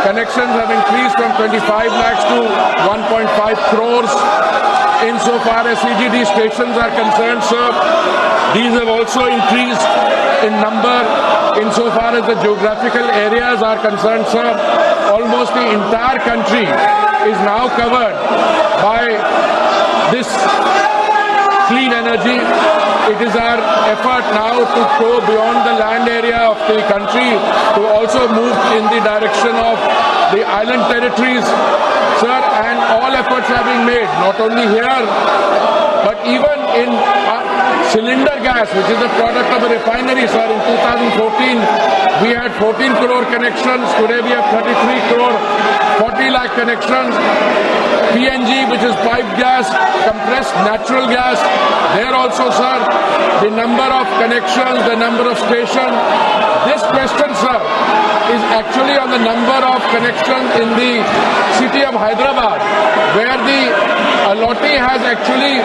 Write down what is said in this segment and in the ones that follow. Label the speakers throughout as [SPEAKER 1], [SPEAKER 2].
[SPEAKER 1] connections have increased from 25 lakhs to 1.5 crores. Insofar as CGD stations are concerned, sir, these have also increased in number. Insofar as the geographical areas are concerned, sir, almost the entire country is now covered by this clean energy. It is our effort now to go beyond the land area of the country to also move in the direction of the island territories, sir, and all efforts are being made, not only here, but even in cylinder gas, which is a product of a refinery, sir. In 2014, we had 14 crore connections. Today we have 33 crore, 40 lakh connections. PNG, which is piped gas, compressed natural gas. There also, sir, the number of connections, the number of stations. This question, sir, is actually on the number of connections in the city of Hyderabad, where the Allotee has actually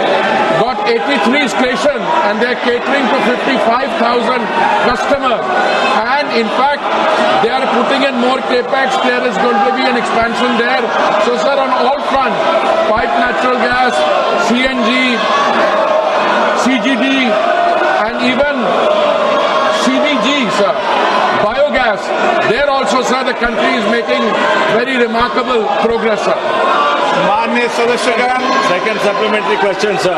[SPEAKER 1] got 83 stations and they are catering to 55,000 customers. And in fact, they are putting in more capex. There is going to be an expansion there. So, sir, on all fronts, piped natural gas, CNG, CGD, and even CBG, sir, biogas. There also, sir, the country is making very remarkable progress, sir.
[SPEAKER 2] माननीय सदस्यगण,
[SPEAKER 3] second supplementary question sir,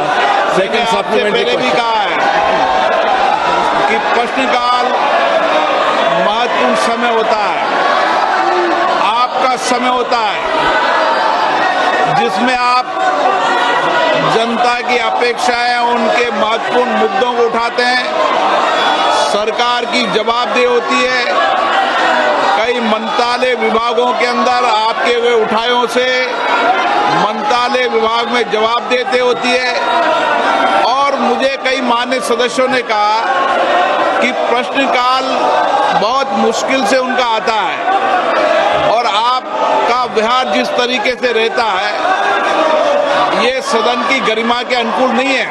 [SPEAKER 3] second supplementary
[SPEAKER 2] पहले भी कहा है कि प्रश्नकाल महत्वपूर्ण समय होता है, आपका समय होता है जिसमें आप जनता की अपेक्षाएं, उनके महत्वपूर्ण मुद्दों को उठाते हैं। सरकार की जवाबदेही होती है। कई मंत्रालय विभागों के अंदर आपके हुए उठायों से मंत्रालय विभाग में जवाब देते होती है। और मुझे कई मान्य सदस्यों ने कहा कि प्रश्नकाल बहुत मुश्किल से उनका आता है और आपका व्यवहार जिस तरीके से रहता है ये सदन की गरिमा के अनुकूल नहीं है।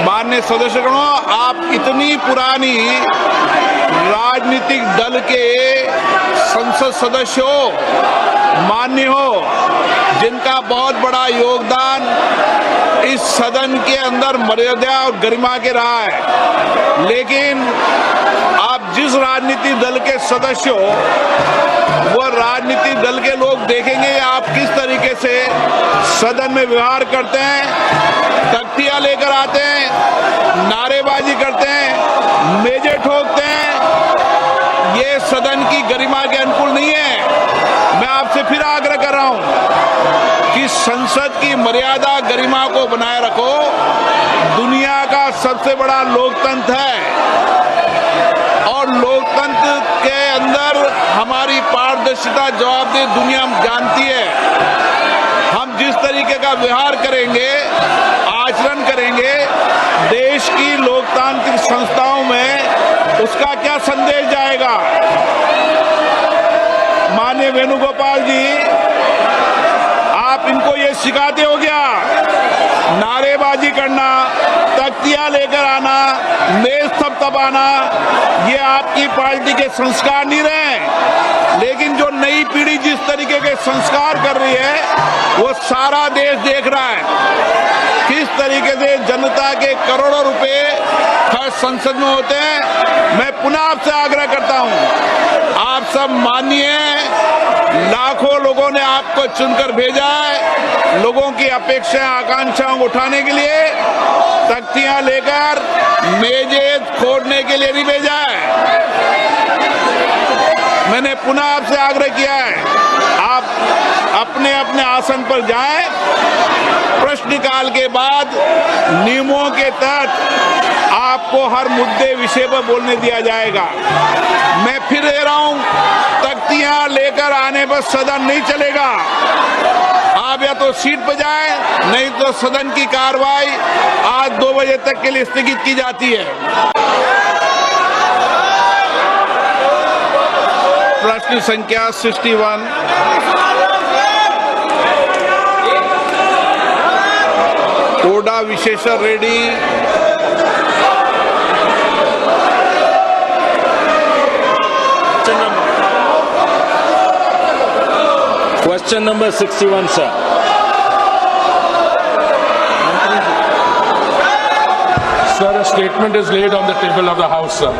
[SPEAKER 2] माननीय सदस्यगणों, आप इतनी पुरानी राजनीतिक दल के संसद सदस्य हो, मान्य हो, जिनका बहुत बड़ा योगदान इस सदन के अंदर मर्यादा और गरिमा के रहा है। लेकिन आप जिस राजनीतिक दल के सदस्य हो, वो राजनीतिक दल के लोग देखेंगे आप किस तरीके से सदन में व्यवहार करते हैं, तख्तियां लेकर आते हैं, नारेबाजी करते हैं, मेजे ठोकते हैं। ये सदन की गरिमा के अनुकूल नहीं है। मैं आपसे फिर आग्रह कर रहा हूं कि संसद की मर्यादा गरिमा को बनाए रखो। दुनिया का सबसे बड़ा लोकतंत्र है और लोकतंत्र के अंदर हमारी पारदर्शिता, जवाबदेही दुनिया जानती है। हम जिस तरीके का व्यवहार करेंगे, आचरण करेंगे देश की लोकतांत्रिक संस्थाओं में, उसका क्या संदेश जाएगा। माननीय वेणुगोपाल जी, आप इनको ये सिखाते हो क्या? नारेबाजी करना, तख्तियां लेकर आना, मेज थपथपाना, ये आपकी पार्टी के संस्कार नहीं रहे। लेकिन जो नई पीढ़ी जिस तरीके के संस्कार कर रही है वो सारा देश देख रहा है किस तरीके से जनता के करोड़ों रुपए खर्च संसद में होते हैं। मैं पुनः आपसे आग्रह करता हूं, आप सब मानिए, लाखों लोगों ने आपको चुनकर भेजा है, लोगों की अपेक्षाएं, आकांक्षाओं को उठाने के लिए, तख्तियां लेकर मेजे फोड़ने के लिए नहीं भेजा है। मैंने पुनः आपसे आग्रह किया है, आप अपने अपने आसन पर जाएं। प्रश्नकाल के बाद नियमों के तहत आपको हर मुद्दे विषय पर बोलने दिया जाएगा। मैं फिर कह रहा हूं, तख्तियां लेकर आने पर सदन नहीं चलेगा। आप या तो सीट पर जाएं, नहीं तो सदन की कार्रवाई आज 2 बजे तक के लिए स्थगित की जाती है। प्रश्न संख्या 61 कोडा Vishweshwar Reddy,
[SPEAKER 3] Question number 61, sir.
[SPEAKER 1] Sir, a statement is laid on the table of the House, sir.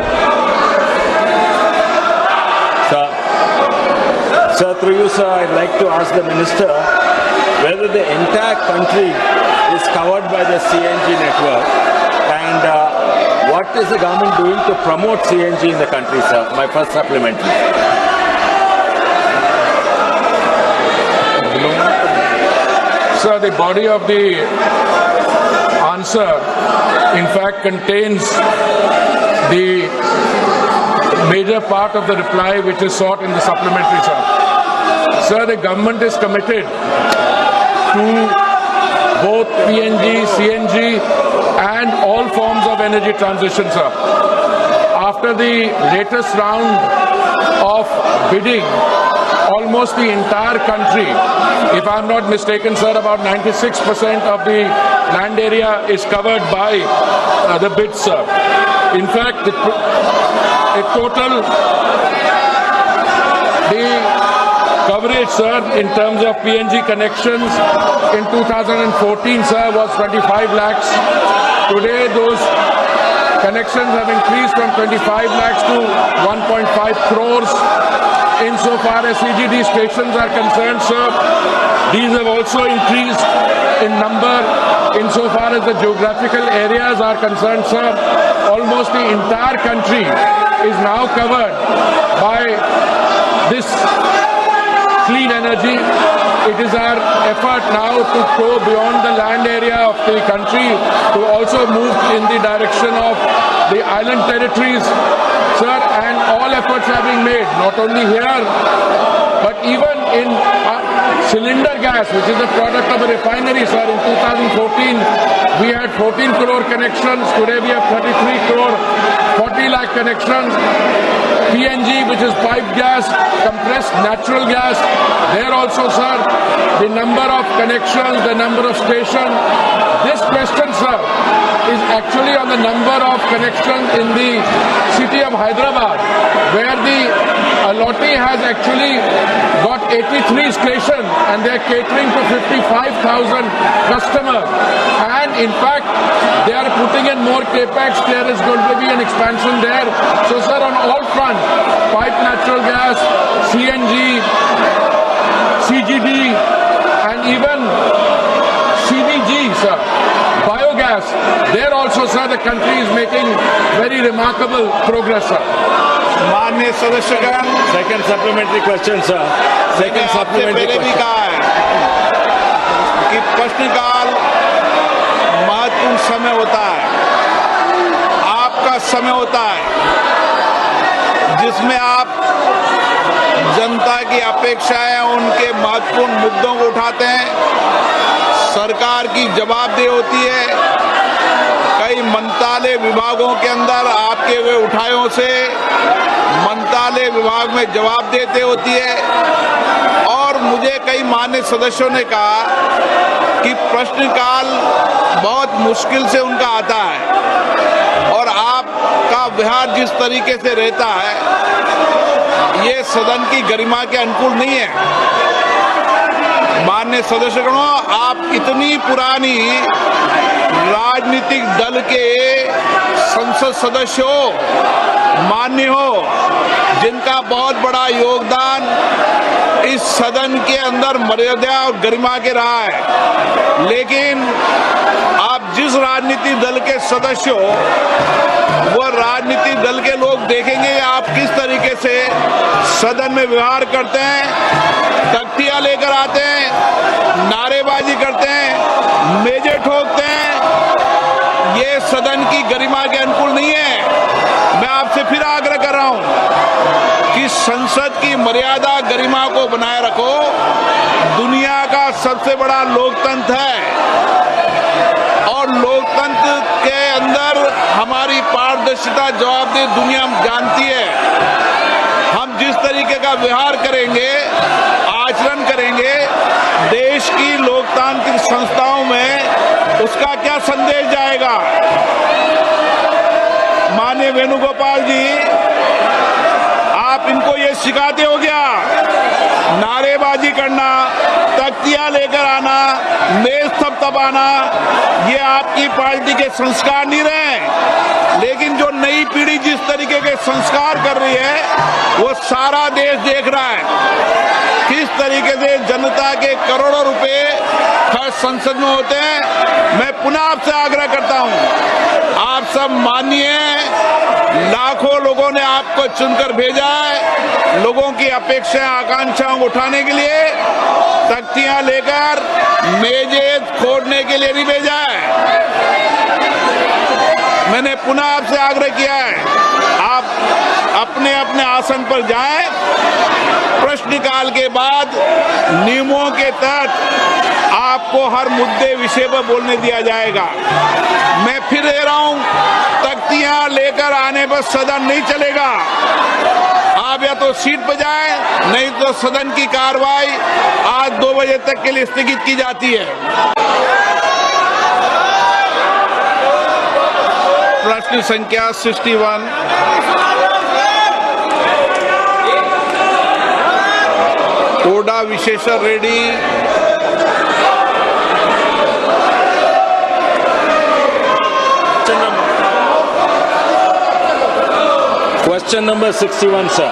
[SPEAKER 3] Sir, through you, sir, I'd like to ask the Minister whether the entire country is covered by the CNG network and what is the government doing to promote CNG in the country, sir? My first supplementary.
[SPEAKER 1] Sir, the body of the answer, in fact, contains the major part of the reply which is sought in the supplementary, sir. Sir, the government is committed to both PNG, CNG and all forms of energy transition, sir. After the latest round of bidding, almost the entire country, if I'm not mistaken, sir, about 96% of the land area is covered by the bids, sir. In fact, the total coverage, sir, in terms of PNG connections in 2014, sir, was 25 lakhs. Today, those connections have increased from 25 lakhs to 1.5 crores. Insofar as CGD stations are concerned, sir, these have also increased in number. Insofar as the geographical areas are concerned, sir, almost the entire country is now covered by this clean energy. It is our effort now to go beyond the land area of the country to also move in the direction of the island territories, sir, and all efforts are being made, not only here, but even in cylinder gas, which is a product of a refinery, sir. In 2014, we had 14 crore connections. Today we have 33 crore, 40 lakh connections. PNG, which is piped gas, compressed natural gas, there also, sir, the number of connections, the number of stations. This question, sir, is actually on the number of connections in the city of Hyderabad, where the Allotee has actually got 83 stations and they are catering to 55,000 customers. And in fact, they are putting in more capex. There is going to be an expansion there. So, sir, on all fronts, piped natural gas, CNG, CGD, and even CBG, sir, biogas, there also, sir, the country is making very remarkable progress, sir.
[SPEAKER 2] माननीय सदस्यगण,
[SPEAKER 3] Second supplementary question, sir. Second
[SPEAKER 2] मैंने आपसे
[SPEAKER 3] supplementary
[SPEAKER 2] पहले भी
[SPEAKER 3] question.
[SPEAKER 2] कहा है कि प्रश्नकाल महत्वपूर्ण समय होता है, आपका समय होता है जिसमें आप जनता की अपेक्षाएं, उनके महत्वपूर्ण मुद्दों को उठाते हैं। सरकार की जवाबदेही होती है। कई मंत्रालय विभागों के अंदर आपके हुए उठायों से मंत्रालय विभाग में जवाब देते होती है। और मुझे कई मान्य सदस्यों ने कहा कि प्रश्नकाल बहुत मुश्किल से उनका आता है और आपका व्यवहार जिस तरीके से रहता है ये सदन की गरिमा के अनुकूल नहीं है। माननीय सदस्यगणों, आप इतनी पुरानी राजनीतिक दल के संसद सदस्य हो, मान्य हो, जिनका बहुत बड़ा योगदान इस सदन के अंदर मर्यादा और गरिमा के रहा है। लेकिन आप जिस राजनीतिक दल के सदस्य हो, वह राजनीतिक दल के लोग देखेंगे आप किस तरीके से सदन में व्यवहार करते हैं, तख्तियां लेकर आते हैं, नारेबाजी करते हैं, मेजे ठोकते हैं। ये सदन की गरिमा के अनुकूल नहीं है। मैं आपसे फिर आग्रह कर रहा हूं कि संसद की मर्यादा गरिमा को बनाए रखो। दुनिया का सबसे बड़ा लोकतंत्र है और लोकतंत्र के अंदर हमारी पारदर्शिता, जवाबदेही दुनिया जानती है। हम जिस तरीके का व्यवहार करेंगे, आचरण करेंगे देश की लोकतांत्रिक संस्थाओं में, उसका क्या संदेश जाएगा। माननीय वेणुगोपाल जी, आप इनको ये सिखाते हो क्या नारेबाजी करना, तख्तियां लेकर आना, मेज थपथपाना, ये आपकी पार्टी के संस्कार नहीं रहे। लेकिन जो नई पीढ़ी जिस तरीके के संस्कार कर रही है वो सारा देश देख रहा है। किस तरीके से जनता के करोड़ों रुपए खर्च संसद में होते हैं। मैं पुनः आपसे आग्रह करता हूं, आप सब मानिए, लाखों लोगों ने आपको चुनकर भेजा है, लोगों की अपेक्षाएं आकांक्षाओं को उठाने के लिए, तख्तियां लेकर मेजें खोदने के लिए नहीं भेजा है। मैंने पुनः आपसे आग्रह किया है, आप अपने अपने आसन पर जाएं, प्रश्नकाल के बाद नियमों के तहत आपको हर मुद्दे विषय पर बोलने दिया जाएगा। मैं फिर कह रहा हूं, तख्तियां लेकर आने पर सदन नहीं चलेगा। आप या तो सीट पर जाएं, नहीं तो सदन की कार्रवाई आज 2 बजे तक के लिए स्थगित की जाती है। प्रश्न संख्या 61 कोडा Vishweshwar Reddy.
[SPEAKER 3] Question number 61, sir.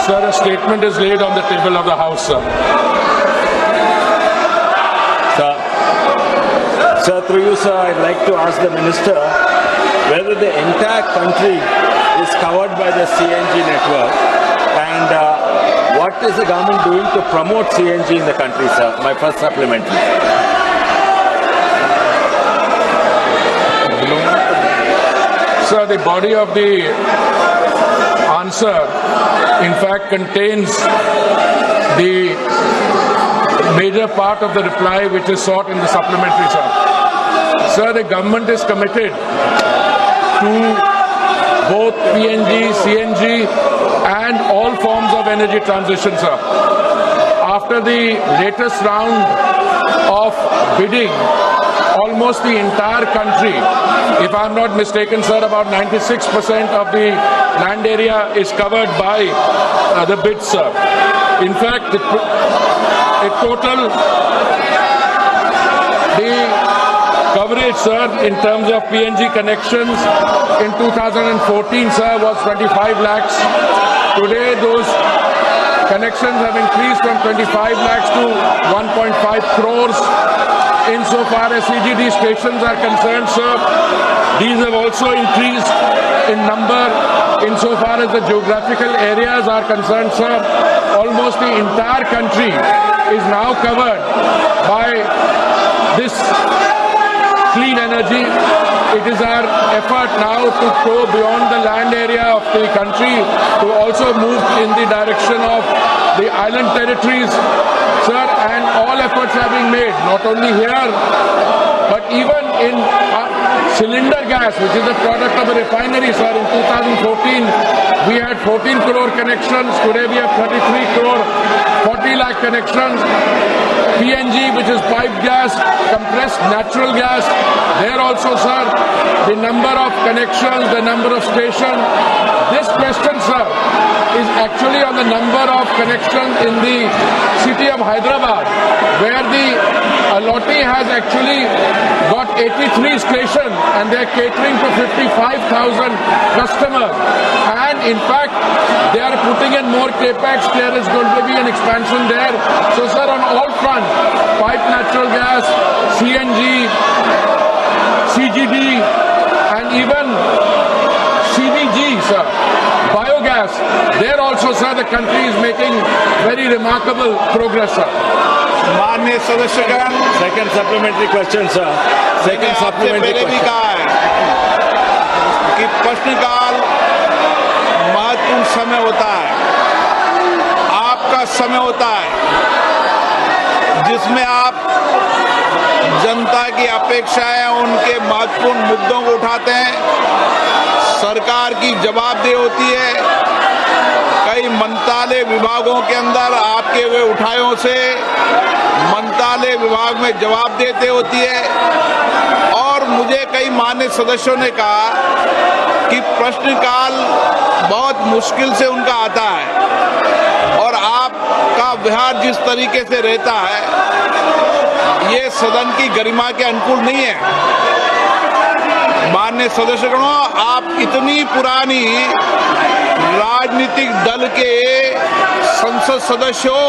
[SPEAKER 1] Sir, a statement is laid on the table of the House, sir.
[SPEAKER 3] Sir, through you, sir, I'd like to ask the minister whether the entire country is covered by the CNG network and what is the government doing to promote CNG in the country, sir? My first supplementary.
[SPEAKER 1] Sir, the body of the answer, in fact, contains the major part of the reply which is sought in the supplementary, sir. Sir, the government is committed to both PNG, CNG and all forms of energy transition, sir. After the latest round of bidding, almost the entire country, if I'm not mistaken, sir, about 96% of the land area is covered by the bids, sir. In fact, the total coverage, sir, in terms of PNG connections in 2014, sir, was 25 lakhs. Today, those connections have increased from 25 lakhs to 1.5 crores. Insofar as CGD stations are concerned, sir, these have also increased in number. Insofar as the geographical areas are concerned, sir, almost the entire country is now covered by this clean energy. It is our effort now to go beyond the land area of the country to also move in the direction of the island territories, sir, and all efforts are being made, not only here, but even in cylinder gas, which is a product of a refinery, sir. In 2014, we had 14 crore connections. Today we have 33 crore, 40 lakh connections. PNG, which is piped gas, compressed natural gas. There also, sir, the number of connections, the number of stations. This question, sir, is actually on the number of connections in the city of Hyderabad, where the Allotee has actually got 83 stations and they are catering to 55,000 customers. And in fact, they are putting in more capex. There is going to be an expansion there. So, sir, on all fronts, piped natural gas, CNG, CGD, and even CBG, sir, biogas. There also, sir, the country is making very remarkable progress, sir.
[SPEAKER 2] माननीय सदस्यगण,
[SPEAKER 3] Second supplementary question, sir. Second
[SPEAKER 2] मैंने आपसे
[SPEAKER 3] supplementary
[SPEAKER 2] पहले भी
[SPEAKER 3] question.
[SPEAKER 2] कहा है कि प्रश्नकाल महत्वपूर्ण समय होता है, आपका समय होता है, जिसमें आप जनता की अपेक्षाएं, उनके महत्वपूर्ण मुद्दों को उठाते हैं। सरकार की जवाबदेही होती है। कई मंत्रालय विभागों के अंदर आपके हुए उठायों से मंत्रालय विभाग में जवाब देते होती है। और मुझे कई मान्य सदस्यों ने कहा कि प्रश्नकाल बहुत मुश्किल से उनका आता है और आपका व्यवहार जिस तरीके से रहता है ये सदन की गरिमा के अनुकूल नहीं है। माननीय सदस्यगणों, आप इतनी पुरानी राजनीतिक दल के संसद सदस्य हो,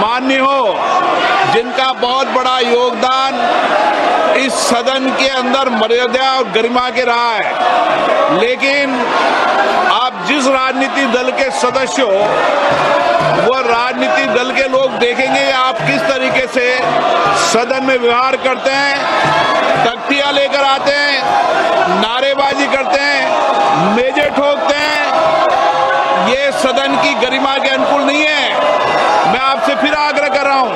[SPEAKER 2] मान्य हो, जिनका बहुत बड़ा योगदान इस सदन के अंदर मर्यादा और गरिमा के रहा है, लेकिन आप जिस राजनीतिक दल के सदस्य हो वो राजनीतिक दल के लोग देखेंगे आप किस तरीके से सदन में व्यवहार करते हैं, तख्तियां लेकर आते हैं, नारेबाजी करते हैं, मेजे ठोकते हैं। ये सदन की गरिमा के अनुकूल नहीं है। मैं आपसे फिर आग्रह कर रहा हूं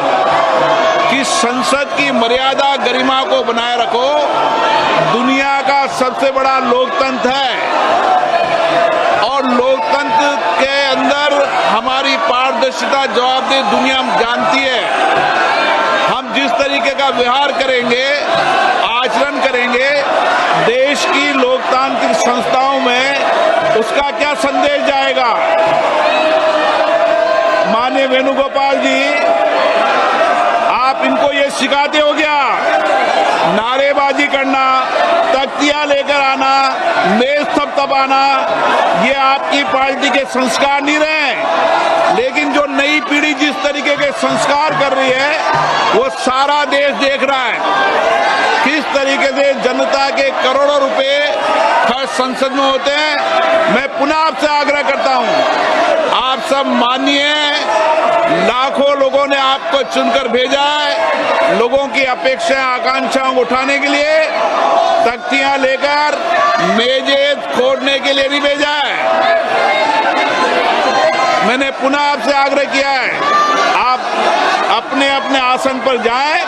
[SPEAKER 2] कि संसद की मर्यादा गरिमा को बनाए रखो। दुनिया का सबसे बड़ा लोकतंत्र है और लोकतंत्र के अंदर हमारी पारदर्शिता जवाबदेही दुनिया जानती है। हम जिस तरीके का व्यवहार करेंगे, आचरण करेंगे देश की लोकतांत्रिक संस्थाओं में, उसका क्या संदेश जाएगा। माननीय वेणुगोपाल जी, आप इनको ये सिखाते हो क्या? नारेबाजी करना, तख्तियां लेकर आना, मेज थपथपाना, ये आपकी पार्टी के संस्कार नहीं रहे। लेकिन जो नई पीढ़ी जिस तरीके के संस्कार कर रही है वो सारा देश देख रहा है किस तरीके से जनता के करोड़ों रुपए खर्च संसद में होते हैं। मैं पुनः आपसे आग्रह करता हूं, आप सब मानिए, लाखों लोगों ने आपको चुनकर भेजा है, लोगों की अपेक्षाएं आकांक्षाओं को उठाने के लिए, तख्तियां लेकर मेजे खोदने के लिए नहीं भेजा है। मैंने पुनः आपसे आग्रह किया है, आप अपने अपने आसन पर जाएं,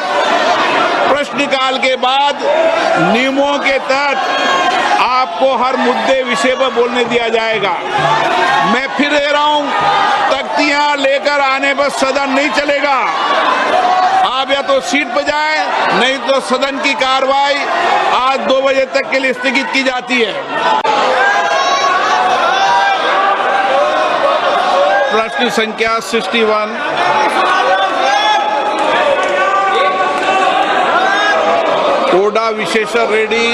[SPEAKER 2] प्रश्नकाल के बाद नियमों के तहत आपको हर मुद्दे विषय पर बोलने दिया जाएगा। मैं फिर कह रहा हूं, तख्तियां लेकर आने पर सदन नहीं चलेगा। आप या तो सीट पर जाएं, नहीं तो सदन की कार्रवाई आज 2 बजे तक के लिए स्थगित की जाती है। प्रश्न संख्या 61 कोडा विशेषर Reddy.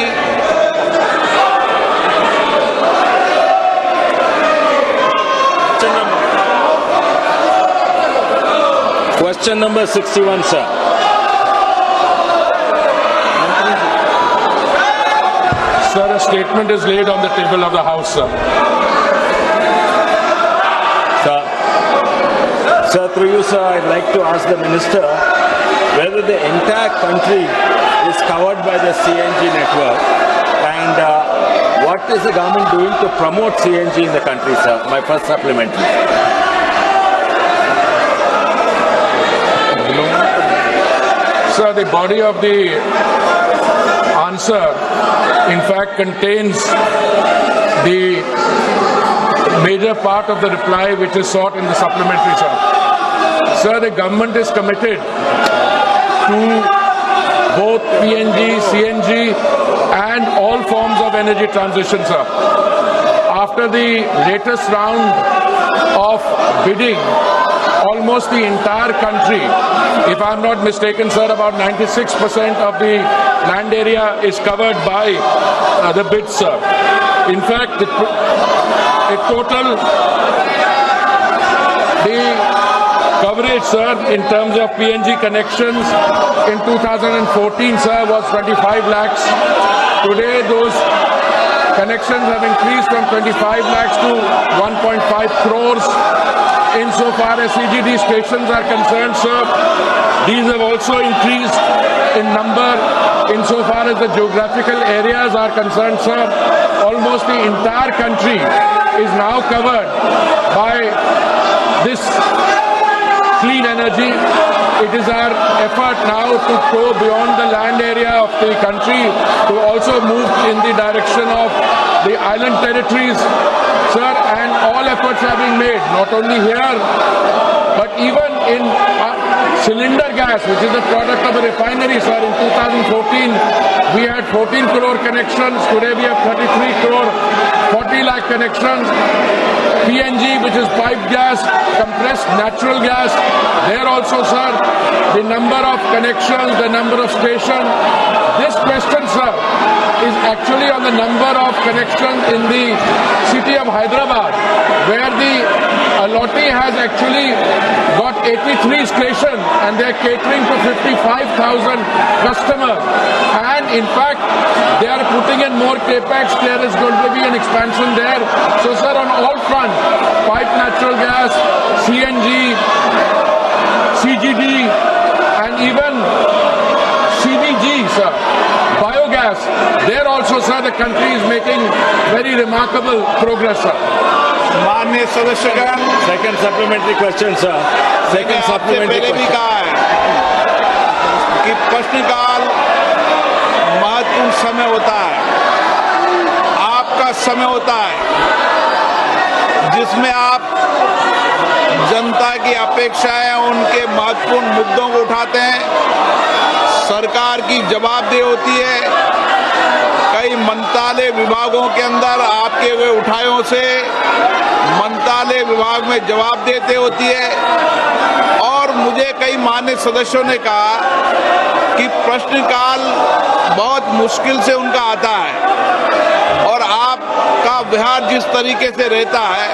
[SPEAKER 3] Question number 61, sir.
[SPEAKER 1] Sir, a statement is laid on the table of the House, sir.
[SPEAKER 3] Sir, through you, sir, I'd like to ask the minister whether the entire country is covered by the CNG network and what is the government doing to promote CNG in the country, sir? My first supplementary.
[SPEAKER 1] Sir, the body of the answer in fact contains the major part of the reply which is sought in the supplementary, sir. Sir, the government is committed to both PNG, CNG and all forms of energy transition, sir. After the latest round of bidding, almost the entire country, if I'm not mistaken, sir, about 96% of the land area is covered by the bids, sir. In fact, the total coverage, sir, in terms of PNG connections in 2014, sir, was 25 lakhs. Today, those connections have increased from 25 lakhs to 1.5 crores. Insofar as CGD stations are concerned, sir, these have also increased in number. Insofar as the geographical areas are concerned, sir, almost the entire country is now covered by this clean energy. It is our effort now to go beyond the land area of the country to also move in the direction of the island territories, sir, and all efforts are being made, not only here, but even in cylinder gas, which is a product of a refinery, sir. In 2014, we had 14 crore connections. Today we have 33 crore, 40 lakh connections, PNG, which is piped gas, compressed natural gas, there also, sir, the number of connections, the number of stations. This question, sir, is actually on the number of connections in the city of Hyderabad, where the Allotee has actually got 83 stations and they are catering to 55,000 customers. And in fact, they are putting in more capex. There is going to be an expansion there. So, sir, on all fronts, piped natural gas, CNG, CGD, and even CBG, sir, biogas. There also, sir, the country is making very remarkable progress, sir.
[SPEAKER 2] माननीय सदस्यगण,
[SPEAKER 3] Second supplementary question, sir.
[SPEAKER 2] मैंने
[SPEAKER 3] Second
[SPEAKER 2] आपसे
[SPEAKER 3] supplementary
[SPEAKER 2] पहले भी
[SPEAKER 3] question.
[SPEAKER 2] कहा है कि प्रश्नकाल महत्वपूर्ण समय होता है, आपका समय होता है जिसमें आप जनता की अपेक्षाएं, उनके महत्वपूर्ण मुद्दों को उठाते हैं। सरकार की जवाबदेही होती है। कई मंत्रालय विभागों के अंदर आपके हुए उठायों से मंत्रालय विभाग में जवाब देते होती है। और मुझे कई मान्य सदस्यों ने कहा कि प्रश्नकाल बहुत मुश्किल से उनका आता है और आपका व्यवहार जिस तरीके से रहता है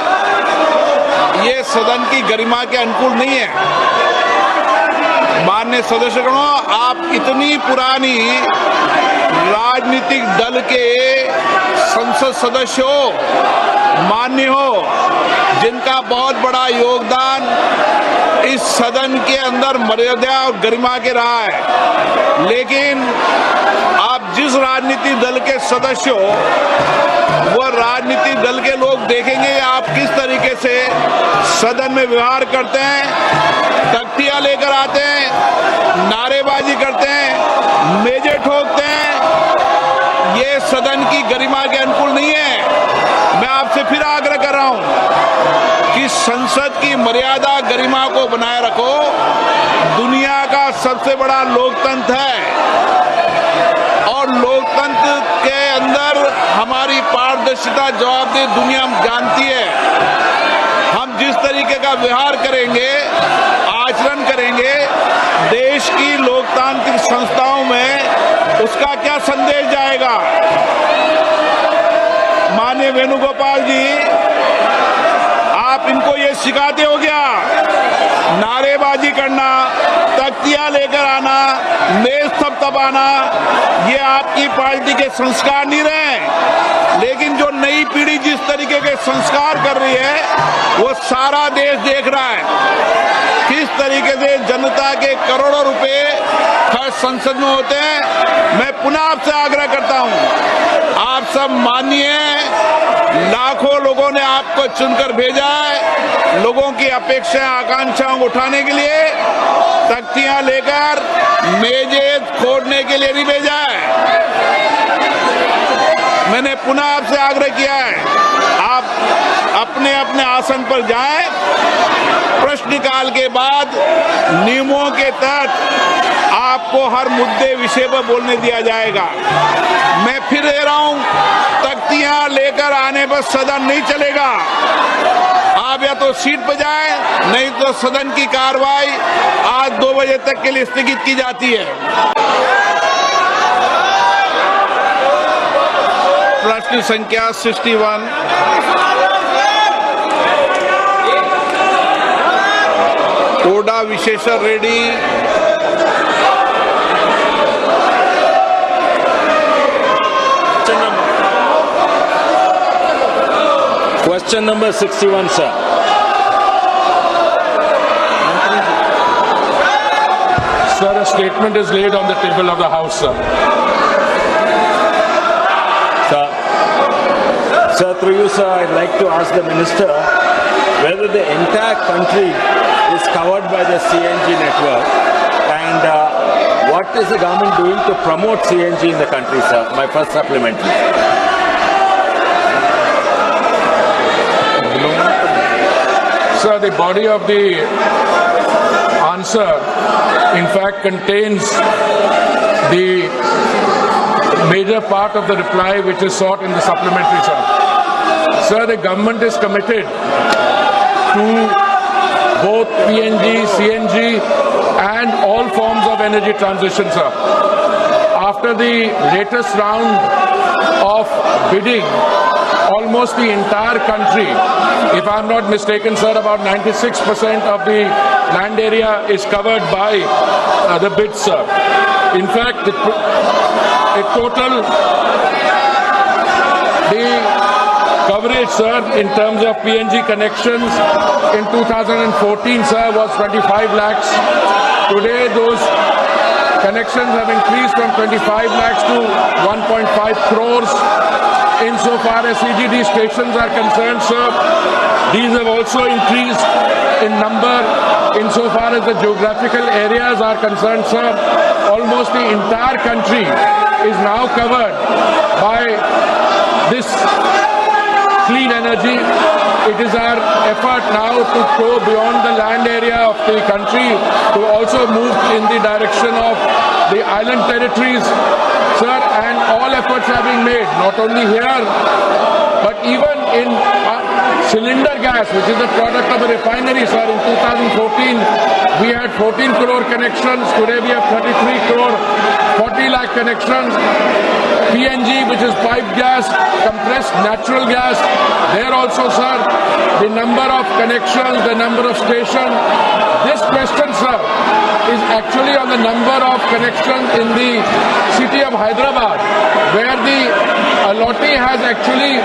[SPEAKER 2] ये सदन की गरिमा के अनुकूल नहीं है। माननीय सदस्यगणों, आप इतनी पुरानी राजनीतिक दल के संसद सदस्य हो, मान्य हो, जिनका बहुत बड़ा योगदान इस सदन के अंदर मर्यादा और गरिमा के रहा है। लेकिन आप जिस राजनीतिक दल के सदस्य हो वो राजनीतिक दल के लोग देखेंगे आप किस तरीके से सदन में व्यवहार करते हैं, तख्तियां लेकर आते हैं, नारेबाजी करते हैं, मेजे ठोकते हैं। ये सदन की गरिमा के अनुकूल नहीं है। मैं आपसे फिर आग्रह कर रहा हूं कि संसद की मर्यादा गरिमा को बनाए रखो। दुनिया का सबसे बड़ा लोकतंत्र है और लोकतंत्र के अंदर हमारी पारदर्शिता, जवाबदेही दुनिया जानती है। हम जिस तरीके का व्यवहार करेंगे, आचरण करेंगे देश की लोकतांत्रिक संस्थाओं में, उसका क्या संदेश जाएगा। माननीय वेणुगोपाल जी, आप इनको ये सिखाते हो क्या? नारेबाजी करना, तख्तियां लेकर आना, मेज थपथपाना, ये आपकी पार्टी के संस्कार नहीं रहे। लेकिन जो नई पीढ़ी जिस तरीके के संस्कार कर रही है वो सारा देश देख रहा है किस तरीके से जनता के करोड़ों रुपए खर्च संसद में होते हैं। मैं पुनः आपसे आग्रह करता हूं, आप सब मानिए, लाखों लोगों ने आपको चुनकर भेजा है लोगों की अपेक्षाएं, आकांक्षाओं को उठाने के लिए, तख्तियां लेकर मेजे खोदने के लिए नहीं भेजा है। मैंने पुनः आपसे आग्रह किया है, आप अपने अपने आसन पर जाएं। प्रश्नकाल के बाद नियमों के तहत आपको हर मुद्दे विषय पर बोलने दिया जाएगा। मैं फिर कह रहा हूं, तख्तियां लेकर आने पर सदन नहीं चलेगा। आप या तो सीट पर जाएं, नहीं तो सदन की कार्रवाई आज 2 बजे तक के लिए स्थगित की जाती है। प्रश्न संख्या 61 कोडा विशेषर Reddy.
[SPEAKER 3] Question number 61, sir.
[SPEAKER 1] Sir, a statement is laid on the table of the House, sir.
[SPEAKER 3] Sir, through you, sir, I'd like to ask the minister whether the entire country is covered by the CNG network and what is the government doing to promote CNG in the country, sir? My first supplementary.
[SPEAKER 1] Sir, the body of the answer, in fact, contains the major part of the reply which is sought in the supplementary, sir. Sir, the government is committed to both PNG, CNG and all forms of energy transition, sir. After the latest round of bidding, almost the entire country, if I'm not mistaken, sir, about 96% of the land area is covered by the bids, sir. In fact, a total the coverage, sir, in terms of PNG connections in 2014, sir, was 25 lakhs. Today, those connections have increased from 25 lakhs to 1.5 crores. Insofar as CGD stations are concerned, sir, these have also increased in number. Insofar as the geographical areas are concerned, sir, almost the entire country is now covered by this clean energy. It is our effort now to go beyond the land area of the country to also move in the direction of the island territories, sir, and all efforts are being made, not only here, but even in cylinder gas, which is a product of a refinery, sir. In 2014, we had 14 crore connections. Today we have 33 crore, 40 lakh connections. PNG, which is piped gas, compressed natural gas, there also, sir, the number of connections, the number of stations. This question, sir, is actually on the number of connections in the city of Hyderabad, where the Allotee has actually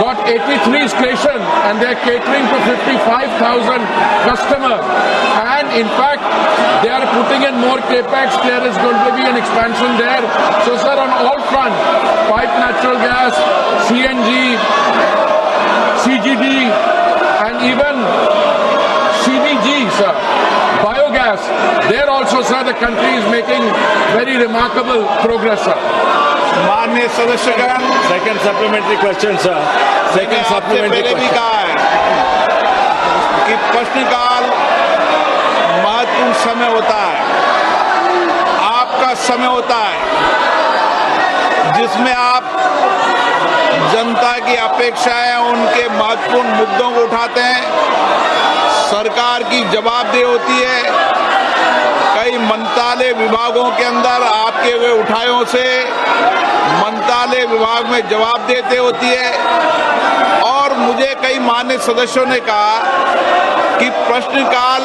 [SPEAKER 1] got 83 stations and they are catering to 55,000 customers. And in fact, they are putting in more capex. There is going to be an expansion there. So, sir, on all fronts, piped natural gas, CNG, CGD, and even CBG, sir, biogas, there also, sir, the country is making very remarkable progress, sir.
[SPEAKER 2] माननीय सदस्यगण,
[SPEAKER 3] Second supplementary question, sir. Second
[SPEAKER 2] मैंने आपसे
[SPEAKER 3] supplementary
[SPEAKER 2] पहले भी
[SPEAKER 3] question.
[SPEAKER 2] कहा है कि प्रश्नकाल महत्वपूर्ण समय होता है, आपका समय होता है जिसमें आप जनता की अपेक्षाएं, उनके महत्वपूर्ण मुद्दों को उठाते हैं। सरकार की जवाबदेही होती है। कई मंत्रालय विभागों के अंदर आपके हुए उठायों से मंत्रालय विभाग में जवाब देते होती है। और मुझे कई मान्य सदस्यों ने कहा कि प्रश्नकाल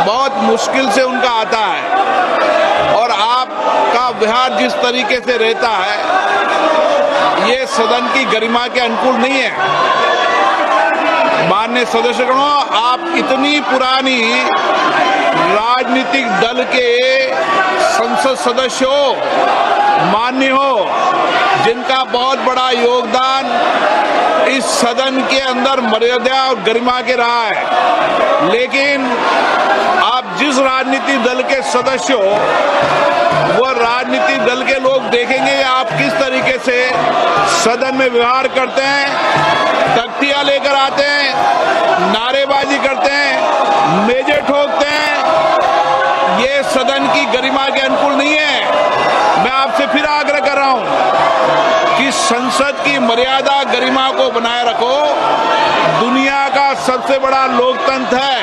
[SPEAKER 2] बहुत मुश्किल से उनका आता है और आपका व्यवहार जिस तरीके से रहता है ये सदन की गरिमा के अनुकूल नहीं है। माननीय सदस्यगणों, आप इतनी पुरानी राजनीतिक दल के संसद सदस्य हो, मान्य हो, जिनका बहुत बड़ा योगदान इस सदन के अंदर मर्यादा और गरिमा के रहा है, लेकिन आप जिस राजनीतिक दल के सदस्य हो वो राजनीतिक दल के लोग देखेंगे आप किस तरीके से सदन में व्यवहार करते हैं, तख्तियां लेकर आते हैं, नारेबाजी करते हैं, मेजे ठोकते हैं। ये सदन की गरिमा के अनुकूल नहीं है। मैं आपसे फिर आग्रह कर रहा हूं कि संसद की मर्यादा गरिमा को बनाए रखो। दुनिया का सबसे बड़ा लोकतंत्र है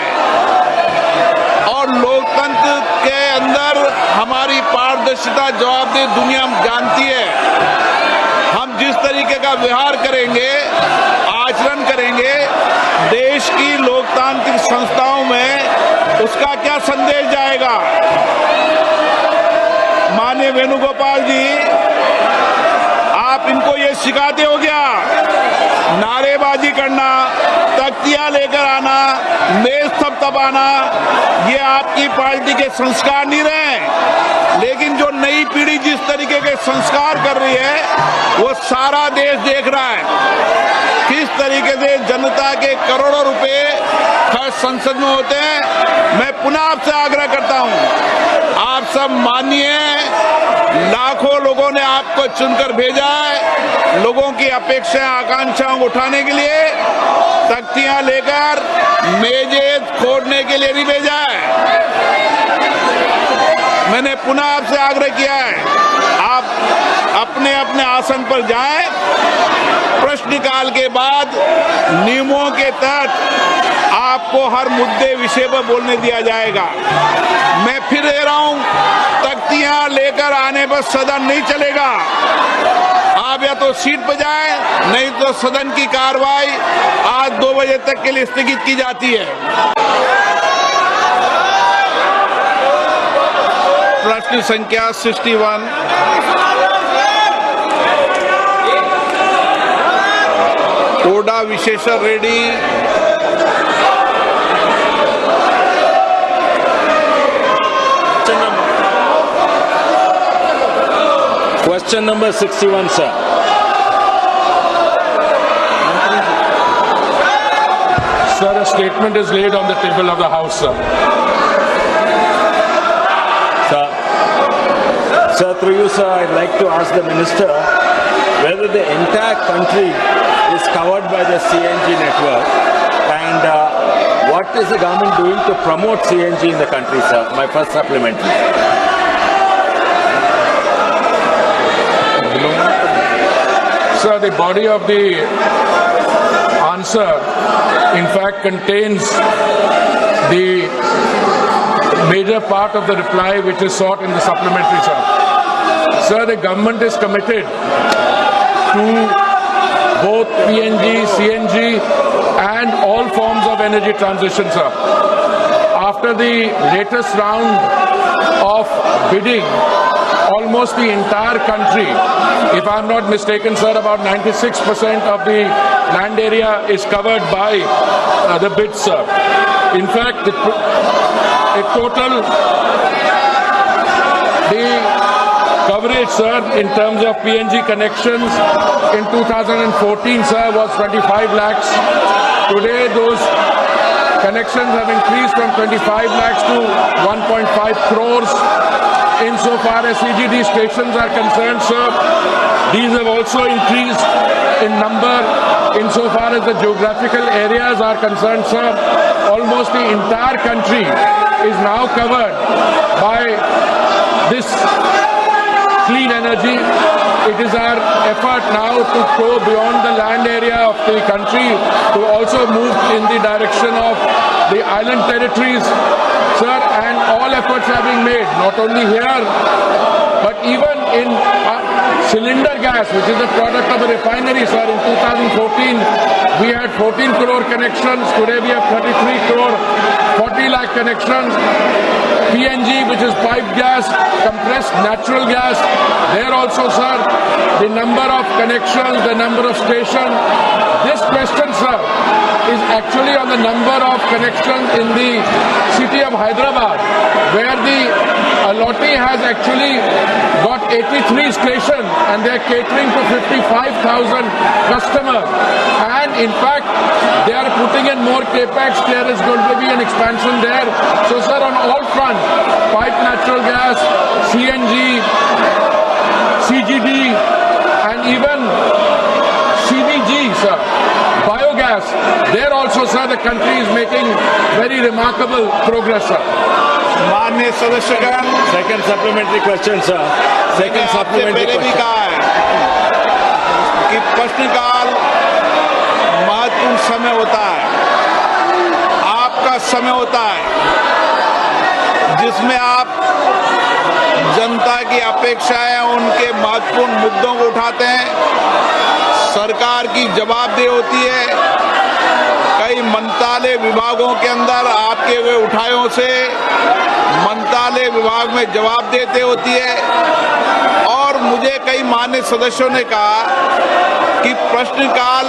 [SPEAKER 2] और लोकतंत्र के अंदर हमारी पारदर्शिता, जवाबदेही दुनिया जानती है। हम जिस तरीके का व्यवहार करेंगे, आचरण करेंगे देश की लोकतांत्रिक संस्थाओं में, उसका क्या संदेश जाएगा। माननीय वेणुगोपाल जी, आप इनको ये सिखाते हो क्या? नारेबाजी करना, तख्तियां लेकर आना, मेज थपथपाना, ये आपकी पार्टी के संस्कार नहीं रहे। लेकिन जो नई पीढ़ी जिस तरीके के संस्कार कर रही है वो सारा देश देख रहा है किस तरीके से जनता के करोड़ों रुपए खर्च संसद में होते हैं। मैं पुनः आपसे आग्रह करता हूं, आप सब मानिए, लाखों लोगों ने आपको चुनकर भेजा है, लोगों की अपेक्षाएं, आकांक्षाओं को उठाने के लिए, तख्तियां लेकर मेजे खोदने के लिए नहीं भेजा है। मैंने पुनः आपसे आग्रह किया है, आप अपने अपने आसन पर जाएं। प्रश्नकाल के बाद नियमों के तहत आपको हर मुद्दे विषय पर बोलने दिया जाएगा। मैं फिर कह रहा हूं, तख्तियां लेकर आने पर सदन नहीं चलेगा। आप या तो सीट पर जाएं, नहीं तो सदन की कार्रवाई आज 2 बजे तक के लिए स्थगित की जाती है। प्रश्न संख्या 61। कोडा विशेषर Reddy.
[SPEAKER 3] Question number 61, sir.
[SPEAKER 1] Sir, a statement is laid on the table of the House, sir.
[SPEAKER 3] Sir, through you, sir, I'd like to ask the minister whether the entire country is covered by the CNG network and what is the government doing to promote CNG in the country, sir? My first supplementary.
[SPEAKER 1] Sir, the body of the answer, in fact, contains the major part of the reply which is sought in the supplementary, sir. Sir, the government is committed to both PNG, CNG and all forms of energy transition, sir. After the latest round of bidding, almost the entire country, if I'm not mistaken, sir, about 96% of the land area is covered by the bids, sir. In fact, a total, the coverage, sir, in terms of PNG connections in 2014, sir, was 25 lakhs. Today, those connections have increased from 25 lakhs to 1.5 crores. Insofar as CGD stations are concerned, sir, these have also increased in number. Insofar as the geographical areas are concerned, sir, almost the entire country is now covered by this clean energy. It is our effort now to go beyond the land area of the country to also move in the direction of the island territories, sir, and all efforts are being made, not only here, but even in cylinder gas, which is a product of a refinery, sir. In 2014, we had 14 crore connections. Today we have 33 crore, 40 lakh connections. PNG, which is piped gas, compressed natural gas, there also, sir, the number of connections, the number of stations. This question, sir, is actually on the number of connections in the city of Hyderabad, where the Allotee has actually got 83 stations and they are catering to 55,000 customers. And in fact, they are putting in more capex. There is going to be an expansion there. So, sir, on all fronts, piped natural gas, CNG, CGD, and even CBG, sir, biogas, there also, sir, the country is making very remarkable progress, sir.
[SPEAKER 2] माननीय सदस्यगण,
[SPEAKER 3] Second supplementary question, sir. Second
[SPEAKER 2] आपसे
[SPEAKER 3] supplementary
[SPEAKER 2] पहले भी
[SPEAKER 3] question.
[SPEAKER 2] कहा है कि प्रश्नकाल महत्वपूर्ण समय होता है, आपका समय होता है, जिसमें आप जनता की अपेक्षाएं, उनके महत्वपूर्ण मुद्दों को उठाते हैं। सरकार की जवाबदेही होती है। कई मंत्रालय विभागों के अंदर आपके हुए उठायों से मंत्रालय विभाग में जवाब देते होती है। और मुझे कई मान्य सदस्यों ने कहा कि प्रश्नकाल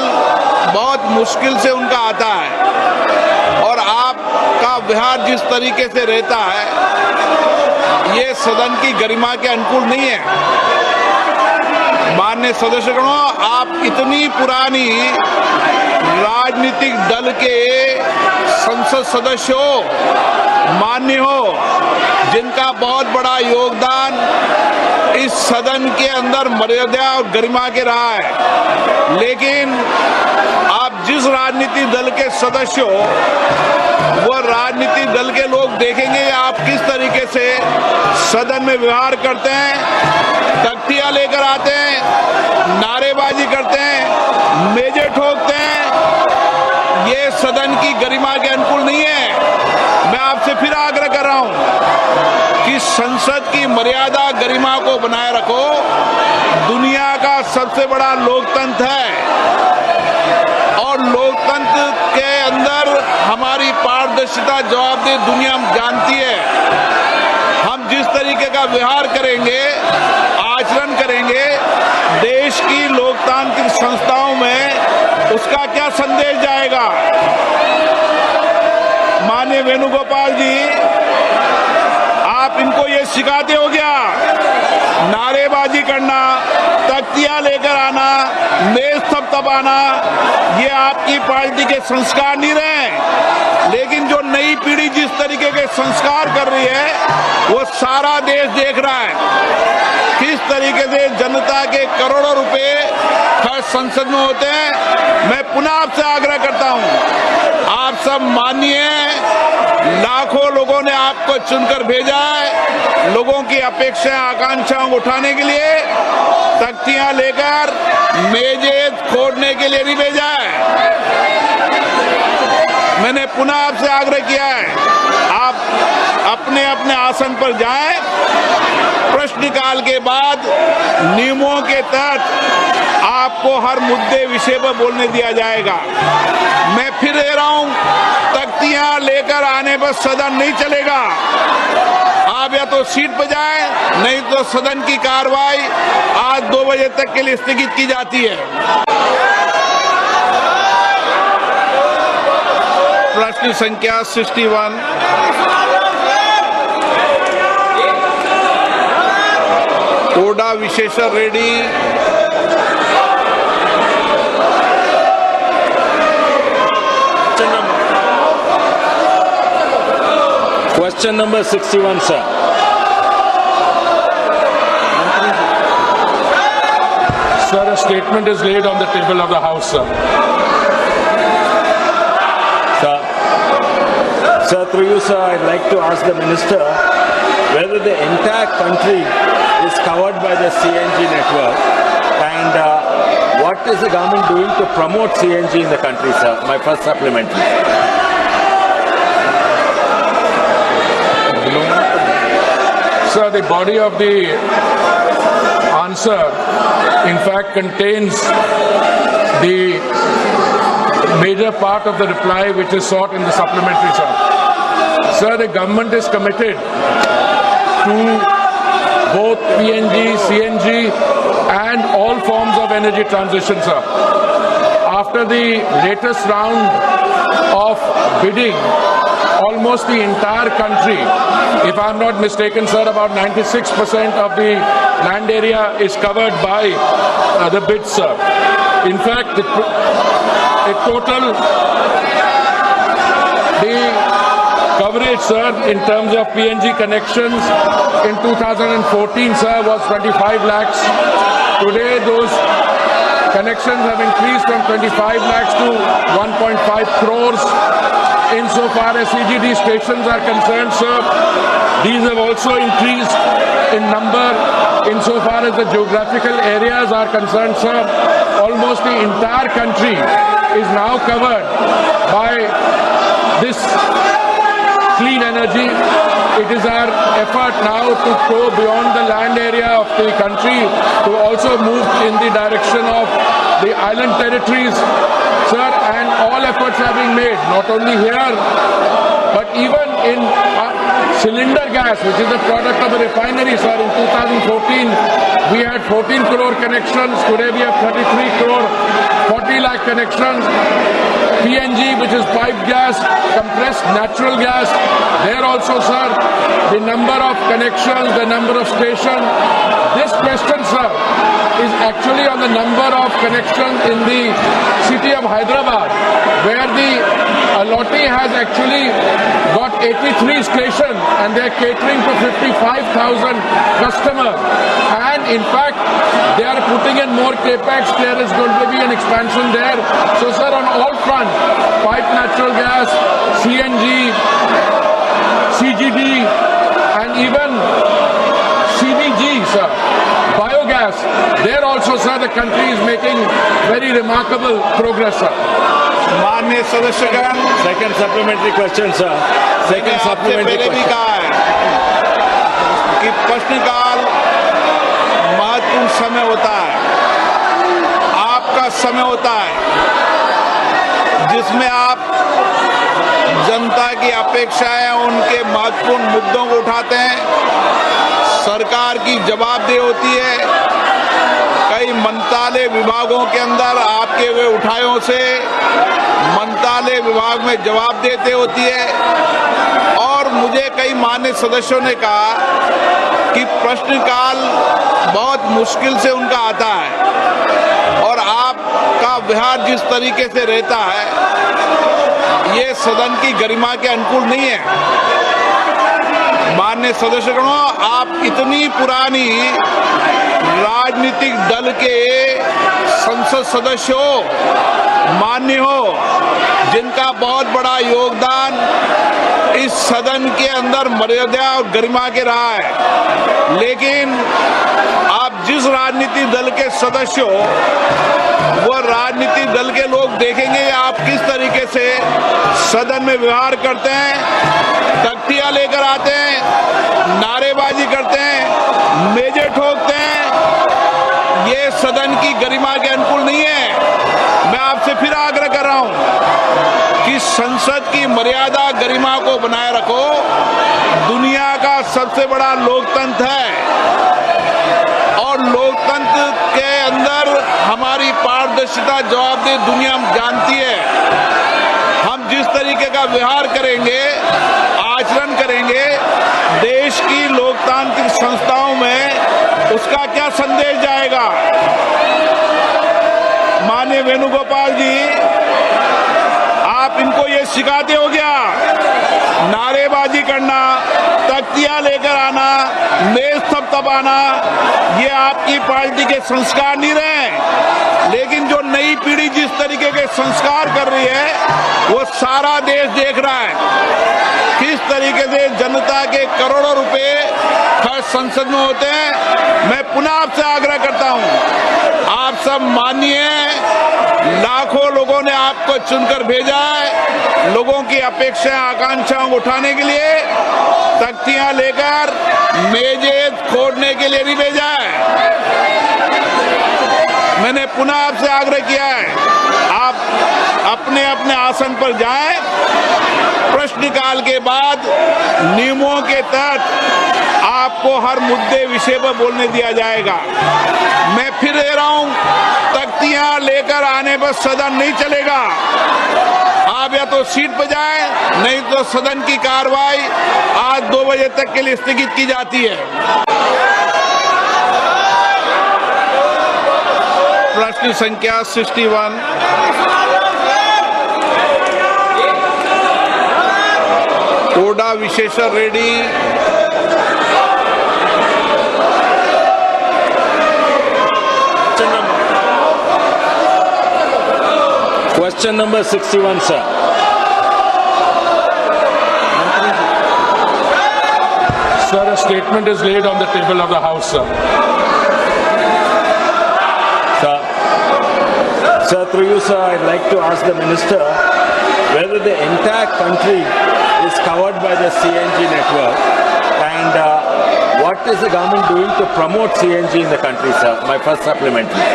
[SPEAKER 2] बहुत मुश्किल से उनका आता है और आपका व्यवहार जिस तरीके से रहता है, ये सदन की गरिमा के अनुकूल नहीं है। माननीय सदस्यगणों, आप इतनी पुरानी राजनीतिक दल के संसद सदस्य हो, मान्य हो, जिनका बहुत बड़ा योगदान इस सदन के अंदर मर्यादा और गरिमा के रहा है, लेकिन आप जिस राजनीतिक दल के सदस्य हो वो राजनीतिक दल के लोग देखेंगे आप किस तरीके से सदन में व्यवहार करते हैं, तख्तियां लेकर आते हैं, नारेबाजी करते हैं, मेजे ठोकते हैं। ये सदन की गरिमा के अनुकूल नहीं है। मैं आपसे फिर आग्रह कर रहा हूं कि संसद की मर्यादा गरिमा को बनाए रखो। दुनिया का सबसे बड़ा लोकतंत्र है और लोकतंत्र के अंदर हमारी पारदर्शिता जवाबदेही दुनिया जानती है। हम जिस तरीके का व्यवहार करेंगे, आचरण करेंगे देश की लोकतांत्रिक संस्थाओं में, उसका क्या संदेश जाएगा। माननीय वेणुगोपाल जी, आप इनको ये सिखाते हो क्या? नारेबाजी करना, तख्तियां लेकर आना, मेज थपथपाना, ये आपकी पार्टी के संस्कार नहीं रहे। लेकिन जो नई पीढ़ी जिस तरीके के संस्कार कर रही है वो सारा देश देख रहा है किस तरीके से जनता के करोड़ों रुपए खर्च संसद में होते हैं। मैं पुनः आपसे आग्रह करता हूं, आप सब मानिए, लाखों लोगों ने आपको चुनकर भेजा है। लोगों की अपेक्षाएं आकांक्षाओं को उठाने के लिए, तख्तियां लेकर मेजे खोदने के लिए नहीं भेजा है। मैंने पुनः आपसे आग्रह किया है, आप अपने अपने आसन पर जाएं। प्रश्नकाल के बाद नियमों के तहत आपको हर मुद्दे विषय पर बोलने दिया जाएगा। मैं फिर कह रहा हूं, तख्तियां लेकर आने पर सदन नहीं चलेगा। आप या तो सीट पर जाएं, नहीं तो सदन की कार्रवाई आज 2 बजे तक के लिए स्थगित की जाती है। प्रश्न संख्या 61। कोडा विशेषर Reddy.
[SPEAKER 3] Question number 61, sir.
[SPEAKER 1] Sir, a statement is laid on the table of the House, sir.
[SPEAKER 3] Sir, through you, sir, I'd like to ask the minister whether the entire country is covered by the CNG network and what is the government doing to promote CNG in the country, sir? My first supplementary.
[SPEAKER 1] Sir, the body of the answer in fact contains the major part of the reply which is sought in the supplementary, sir. Sir, the government is committed to both PNG, CNG and all forms of energy transition, sir. After the latest round of bidding, almost the entire country, if I'm not mistaken, sir, about 96% of the land area is covered by the bids, sir. In fact, the total coverage, sir, in terms of PNG connections in 2014, sir, was 25 lakhs. Today, those connections have increased from 25 lakhs to 1.5 crores. Insofar as CGD stations are concerned, sir, these have also increased in number. Insofar as the geographical areas are concerned, sir, almost the entire country is now covered by this clean energy. It is our effort now to go beyond the land area of the country to also move in the direction of the island territories, sir, and all efforts are being made, not only here, but even in cylinder gas, which is the product of a refinery, sir. In 2014, we had 14 crore connections. Today we have 33 crore, 40 lakh connections. PNG, which is piped gas, compressed natural gas, there also, sir, the number of connections, the number of stations. This question, sir, is actually on the number of connections in the city of Hyderabad, where the Forte has actually got 83 stations and they're catering to 55,000 customers. And in fact, they are putting in more capex. There is going to be an expansion there. So, sir, on all fronts, pipe natural gas, CNG, CGD, and even CBG, sir, biogas. There also, sir, the country is making very remarkable progress, sir.
[SPEAKER 2] माननीय सदस्यगण,
[SPEAKER 3] Second supplementary question, sir.
[SPEAKER 2] मैंने
[SPEAKER 3] Second
[SPEAKER 2] आपसे
[SPEAKER 3] supplementary
[SPEAKER 2] पहले भी
[SPEAKER 3] question.
[SPEAKER 2] कहा है कि प्रश्नकाल महत्वपूर्ण समय होता है, आपका समय होता है जिसमें आप जनता की अपेक्षाएं, उनके महत्वपूर्ण मुद्दों को उठाते हैं। सरकार की जवाबदेही होती है। कई मंत्रालय विभागों के अंदर आपके हुए उठायों से मंत्रालय विभाग में जवाब देते होती है। और मुझे कई मान्य सदस्यों ने कहा कि प्रश्नकाल बहुत मुश्किल से उनका आता है और आपका व्यवहार जिस तरीके से रहता है ये सदन की गरिमा के अनुकूल नहीं है। माननीय सदस्यगणों, आप इतनी पुरानी राजनीतिक दल के संसद सदस्य हो, मान्य हो, जिनका बहुत बड़ा योगदान इस सदन के अंदर मर्यादा और गरिमा के रहा है। लेकिन आप जिस राजनीतिक दल के सदस्य हो वो राजनीतिक दल के लोग देखेंगे आप किस तरीके से सदन में व्यवहार करते हैं, तख्तियां लेकर आते हैं, नारेबाजी करते हैं, मेजे ठोकते हैं। ये सदन की गरिमा के अनुकूल नहीं है। मैं आपसे फिर आग्रह कर रहा हूं कि संसद की मर्यादा गरिमा को बनाए रखो। दुनिया का सबसे बड़ा लोकतंत्र है और लोकतंत्र के अंदर हमारी पारदर्शिता, जवाबदेही दुनिया जानती है। हम जिस तरीके का व्यवहार करेंगे, आचरण करेंगे देश की लोकतांत्रिक संस्थाओं में, उसका क्या संदेश जाएगा। माननीय वेणुगोपाल जी, आप इनको ये सिखाते हो क्या? नारेबाजी करना, तख्तियां लेकर आना, मेज थपथपाना, ये आपकी पार्टी के संस्कार नहीं रहे। लेकिन जो नई पीढ़ी जिस तरीके के संस्कार कर रही है वो सारा देश देख रहा है किस तरीके से जनता के करोड़ों रुपए खर्च संसद में होते हैं। मैं पुनः आपसे आग्रह करता हूं, आप सब मानिए, लाखों लोगों ने आपको चुनकर भेजा है। लोगों की अपेक्षाएं, आकांक्षाओं को उठाने के लिए, तख्तियां लेकर मेजे खोदने के लिए नहीं भेजा है। मैंने पुनः आपसे आग्रह किया है, आप अपने अपने आसन पर जाएं। प्रश्नकाल के बाद नियमों के तहत आपको हर मुद्दे विषय पर बोलने दिया जाएगा। मैं फिर कह रहा हूं, तख्तियां लेकर आने पर सदन नहीं चलेगा। आप या तो सीट पर जाएं, नहीं तो सदन की कार्रवाई आज 2 बजे तक के लिए स्थगित की जाती है। प्रश्न संख्या 61 कोडा विशेषर Reddy.
[SPEAKER 3] Question number 61, sir.
[SPEAKER 1] Sir, a statement is laid on the table of the House, sir.
[SPEAKER 3] Sir, through you, sir, I'd like to ask the minister whether the entire country is covered by the CNG network and what is the government doing to promote CNG in the country, sir? My first supplementary.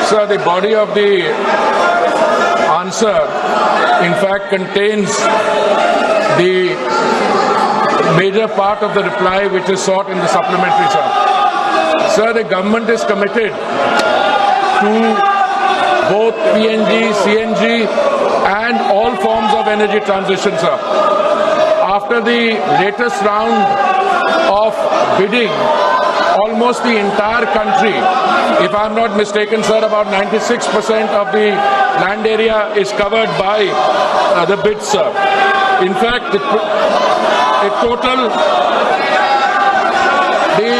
[SPEAKER 1] Sir, the body of the answer, in fact, contains the major part of the reply which is sought in the supplementary, sir. Sir, the government is committed to both PNG, CNG and all forms of energy transition, sir. After the latest round of bidding almost the entire country. If I'm not mistaken, sir, about 96% of the land area is covered by the bids, sir. In fact, it total the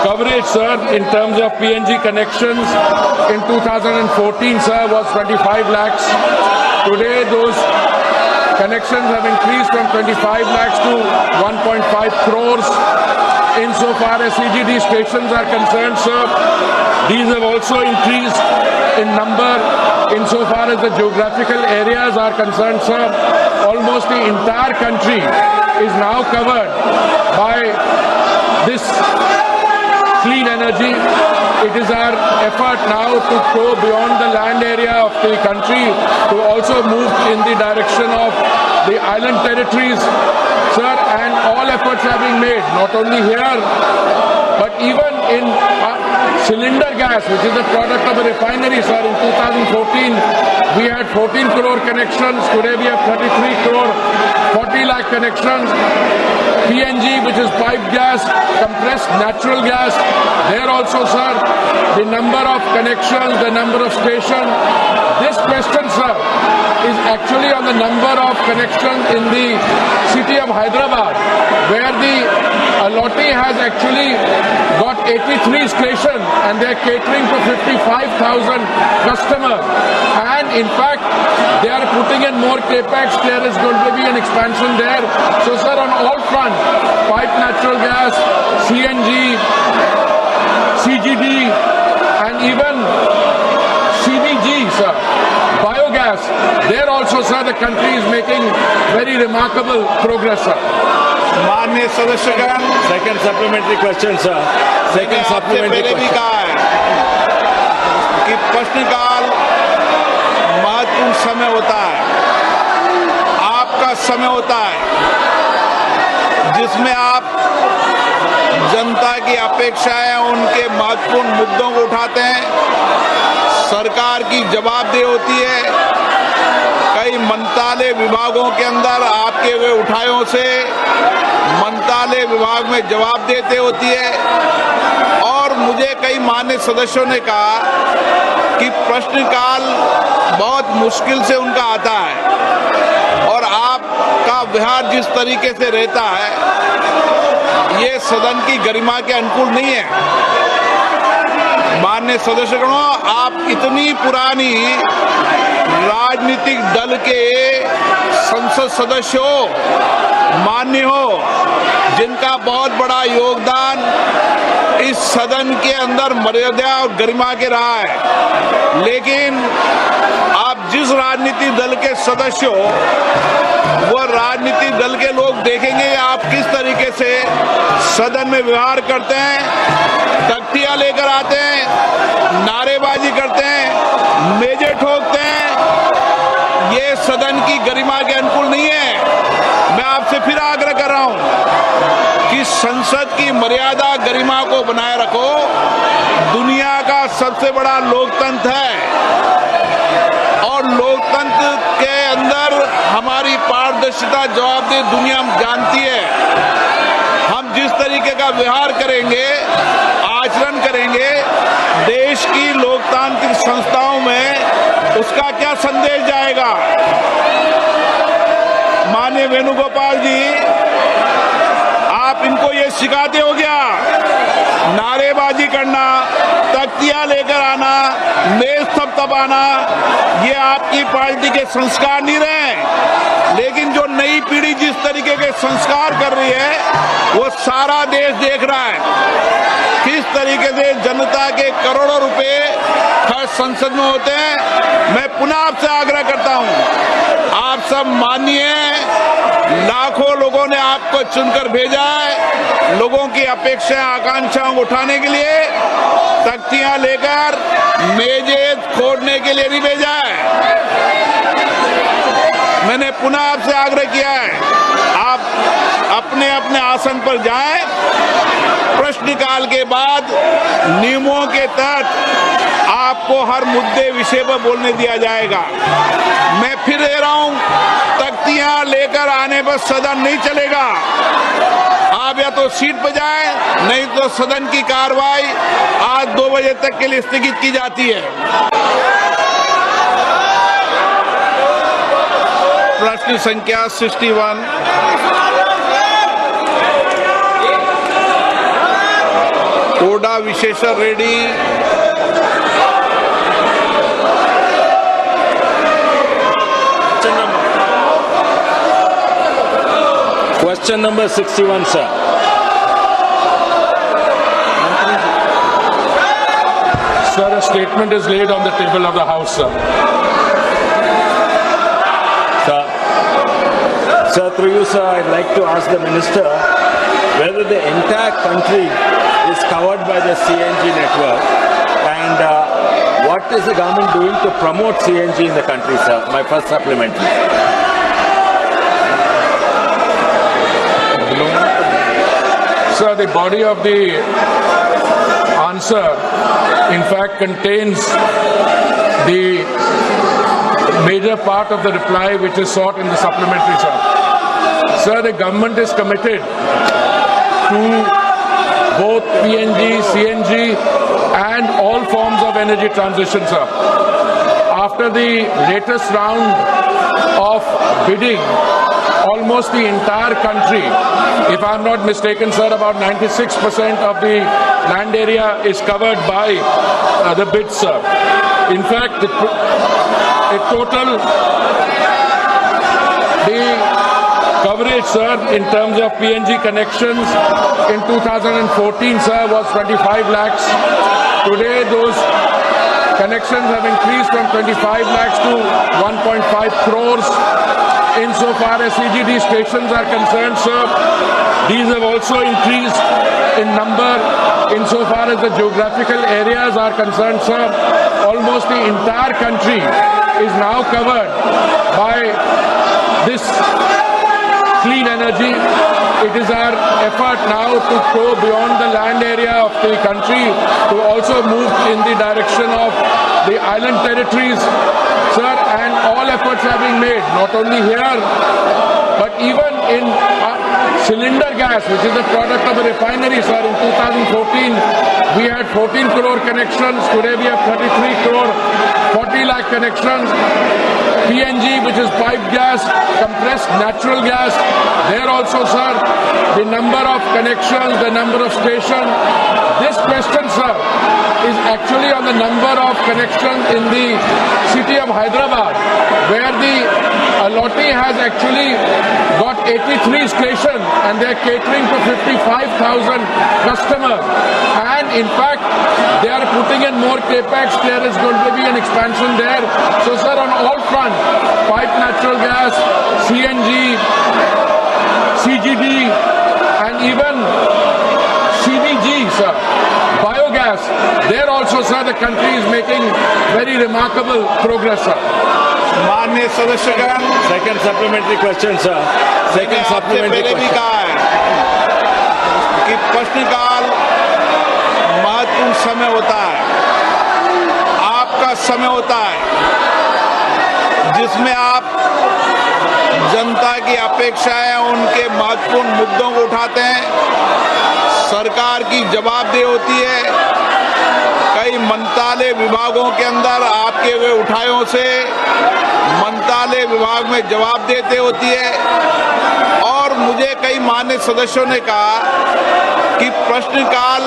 [SPEAKER 1] coverage, sir, in terms of PNG connections in 2014, sir, was 25 lakhs. Today, those connections have increased from 25 lakhs to 1.5 crores. Insofar as CGD stations are concerned, sir, these have also increased in number. Insofar as the geographical areas are concerned, sir, almost the entire country is now covered by this clean energy. It is our effort now to go beyond the land area of the country to also move in the direction of the island territories, sir, and all efforts are being made, not only here, but even in cylinder gas, which is a product of a refinery, sir. In 2014, we had 14 crore connections. Today we have 33 crore, 40 lakh connections. PNG, which is piped gas, compressed natural gas. There also, sir, the number of connections, the number of stations. This question, sir, is actually on the number of connections in the city of Hyderabad, where the Allotee has actually got 83 stations and they are catering to 55,000 customers. And in fact, they are putting in more capex. There is going to be an expansion there. So, sir, on all fronts, piped natural gas, CNG, CGD, and even CBG, sir, biogas. There also, sir, the country is making very remarkable progress, sir.
[SPEAKER 2] माननीय सदस्यगण,
[SPEAKER 3] Second supplementary question, sir. Second
[SPEAKER 2] मैंने आपसे
[SPEAKER 3] supplementary
[SPEAKER 2] पहले भी
[SPEAKER 3] question.
[SPEAKER 2] कहा है कि प्रश्नकाल महत्वपूर्ण समय होता है, आपका समय होता है, जिसमें आप जनता की अपेक्षाएं, उनके महत्वपूर्ण मुद्दों को उठाते हैं। सरकार की जवाबदेही होती है। कई मंत्रालय विभागों के अंदर आपके हुए उठायों से मंत्रालय विभाग में जवाब देते होती है। और मुझे कई मान्य सदस्यों ने कहा कि प्रश्नकाल बहुत मुश्किल से उनका आता है और आपका व्यवहार जिस तरीके से रहता है, ये सदन की गरिमा के अनुकूल नहीं है। माननीय सदस्यगणों, आप इतनी पुरानी राजनीतिक दल के संसद सदस्य हो, मान्य हो, जिनका बहुत बड़ा योगदान इस सदन के अंदर मर्यादा और गरिमा के रहा है। लेकिन आप जिस राजनीतिक दल के सदस्य हो, वह राजनीतिक दल के लोग देखेंगे आप किस तरीके से सदन में व्यवहार करते हैं, तख्तियां लेकर आते हैं, नारेबाजी करते हैं, मेजे ठोकते हैं। ये सदन की गरिमा के अनुकूल नहीं है। मैं आपसे फिर आग्रह कर रहा हूं कि संसद की मर्यादा गरिमा को बनाए रखो। दुनिया का सबसे बड़ा लोकतंत्र है और लोकतंत्र के अंदर हमारी पारदर्शिता, जवाबदेही दुनिया जानती है। हम जिस तरीके का व्यवहार करेंगे, आचरण करेंगे, देश की लोकतांत्रिक संस्थाओं में उसका क्या संदेश जाएगा। माननीय वेणुगोपाल जी, आप इनको ये सिखाते हो क्या? नारेबाजी करना, तख्तियां लेकर आना, मेज थपथपाना, ये आपकी पार्टी के संस्कार नहीं रहे। लेकिन जो नई पीढ़ी जिस तरीके के संस्कार कर रही है, वो सारा देश देख रहा है किस तरीके से जनता के करोड़ों रुपए खर्च संसद में होते हैं। मैं पुनः आपसे आग्रह करता हूं, आप सब मानिए, लाखों लोगों ने आपको चुनकर भेजा है। लोगों की अपेक्षाएं, आकांक्षाओं को उठाने के लिए, तख्तियां लेकर मेजे खोदने के लिए नहीं भेजा है। मैंने पुनः आपसे आग्रह किया है, आप अपने अपने आसन पर जाएं। प्रश्नकाल के बाद नियमों के तहत आपको हर मुद्दे विषय पर बोलने दिया जाएगा। मैं फिर कह रहा हूं, तख्तियां लेकर आने पर सदन नहीं चलेगा। आप या तो सीट पर जाएं, नहीं तो सदन की कार्रवाई आज 2 बजे तक के लिए स्थगित की जाती है। प्रश्न संख्या 61। कोडा विशेषर Reddy.
[SPEAKER 3] Question number 61, sir.
[SPEAKER 1] Sir, a statement is laid on the table of the House, sir.
[SPEAKER 3] Sir, through you, sir, I'd like to ask the minister whether the entire country is covered by the CNG network and what is the government doing to promote CNG in the country, sir? My first supplementary.
[SPEAKER 1] Sir, the body of the answer, in fact, contains the major part of the reply which is sought in the supplementary, sir. Sir, the government is committed to both PNG, CNG and all forms of energy transition, sir. After the latest round of bidding, almost the entire country, if I'm not mistaken, sir, about 96% of the land area is covered by the bids, sir. In fact, the total coverage, sir, in terms of PNG connections in 2014, sir, was 25 lakhs. Today, those connections have increased from 25 lakhs to 1.5 crores. Insofar as CGD stations are concerned, sir, these have also increased in number. Insofar as the geographical areas are concerned, sir, almost the entire country is now covered by this clean energy. It is our effort now to go beyond the land area of the country to also move in the direction of the island territories, sir, and all efforts are being made, not only here, but even in cylinder gas, which is a product of a refinery, sir. In 2014, we had 14 crore connections. Today we have 33 crore, 40 lakh connections. PNG, which is piped gas, compressed natural gas, there also, sir, the number of connections, the number of stations. This question, sir, is actually on the number of connections in the city of Hyderabad, where the Allotee has actually got 83 stations and they are catering to 55,000 customers. And in fact, they are putting in more capex. There is going to be an expansion there. So, sir, on all fronts, piped natural gas, CNG, CGD, and even CBG, sir, biogas, there also, sir, the country is making very remarkable progress, sir.
[SPEAKER 2] माननीय सदस्यगण,
[SPEAKER 3] Second supplementary question, sir. Second
[SPEAKER 2] मैंने आपसे
[SPEAKER 3] supplementary
[SPEAKER 2] पहले भी
[SPEAKER 3] question.
[SPEAKER 2] कहा है कि प्रश्नकाल महत्वपूर्ण समय होता है, आपका समय होता है, जिसमें आप जनता की अपेक्षाएं, उनके महत्वपूर्ण मुद्दों को उठाते हैं। सरकार की जवाबदेही होती है। कई मंत्रालय विभागों के अंदर आपके हुए उठायों से मंत्रालय विभाग में जवाब देते होती है। और मुझे कई मान्य सदस्यों ने कहा कि प्रश्नकाल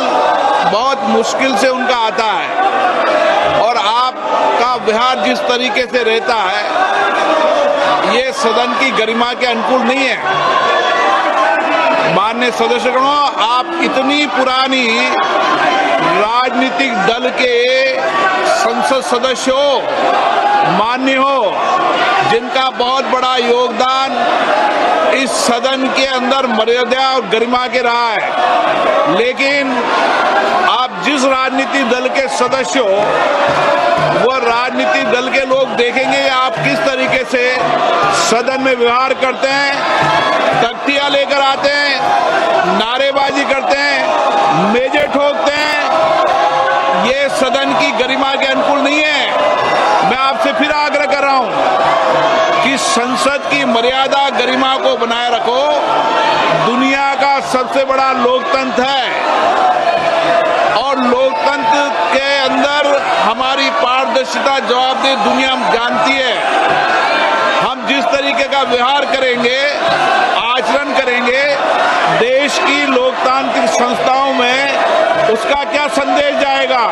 [SPEAKER 2] बहुत मुश्किल से उनका आता है और आपका व्यवहार जिस तरीके से रहता है, ये सदन की गरिमा के अनुकूल नहीं है। माननीय सदस्यगणों, आप इतनी पुरानी राजनीतिक दल के संसद सदस्य हो, मान्य हो, जिनका बहुत बड़ा योगदान इस सदन के अंदर मर्यादा और गरिमा के रहा है। लेकिन आप जिस राजनीतिक दल के सदस्य हो, वो राजनीतिक दल के लोग देखेंगे आप किस तरीके से सदन में व्यवहार करते हैं, तख्तियां लेकर आते हैं, नारेबाजी करते हैं, मेजे ठोकते हैं। ये सदन की गरिमा के अनुकूल नहीं है। मैं आपसे फिर आग्रह कर रहा हूं कि संसद की मर्यादा गरिमा को बनाए रखो। दुनिया का सबसे बड़ा लोकतंत्र है और लोकतंत्र के अंदर हमारी पारदर्शिता जवाबदेही दुनिया जानती है। हम जिस तरीके का व्यवहार करेंगे, आचरण करेंगे देश की लोकतांत्रिक संस्थाओं में, उसका क्या संदेश जाएगा।